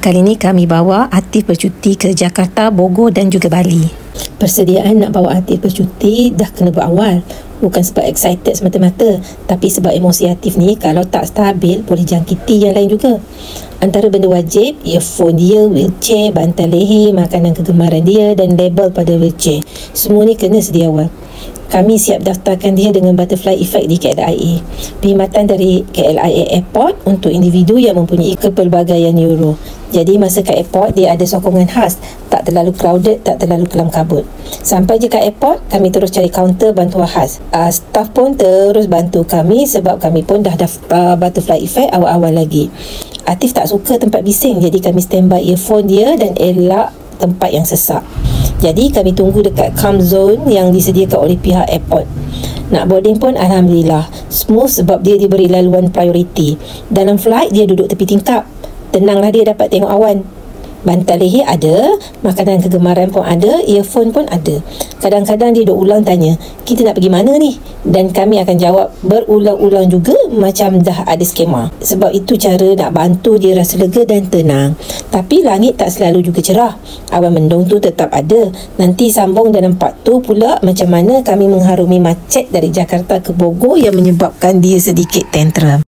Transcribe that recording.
Kali ini kami bawa Atif bercuti ke Jakarta, Bogor dan juga Bali. Persediaan nak bawa Atif bercuti dah kena berawal. Bukan sebab excited semata-mata, tapi sebab emosi Atif ni kalau tak stabil boleh jangkiti yang lain juga. Antara benda wajib, earphone dia, wheelchair, bantal leher, makanan kegemaran dia dan label pada wheelchair. Semua ni kena sedia awal. Kami siap daftarkan dia dengan butterfly effect di KLIA. Perkhidmatan dari KLIA Airport untuk individu yang mempunyai kepelbagaian neuro. Jadi masa kat airport dia ada sokongan khas, tak terlalu crowded, tak terlalu kelam kabut. Sampai je kat airport, kami terus cari kaunter bantuan khas. Staff pun terus bantu kami sebab kami pun dah daftar butterfly effect awal-awal lagi. Atif tak suka tempat bising, jadi kami standby earphone dia dan elak tempat yang sesak. Jadi kami tunggu dekat calm zone yang disediakan oleh pihak airport. Nak boarding pun Alhamdulillah smooth sebab dia diberi laluan priority. Dalam flight dia duduk tepi tingkap. Tenanglah dia dapat tengok awan. Bantal leher ada, makanan kegemaran pun ada, earphone pun ada. Kadang-kadang dia duk ulang tanya, kita nak pergi mana ni? Dan kami akan jawab berulang-ulang juga macam dah ada skema. Sebab itu cara nak bantu dia rasa lega dan tenang. Tapi langit tak selalu juga cerah. Awan mendung tu tetap ada. Nanti sambung dalam part tu pula macam mana kami mengharumi macet dari Jakarta ke Bogor yang menyebabkan dia sedikit tantrum.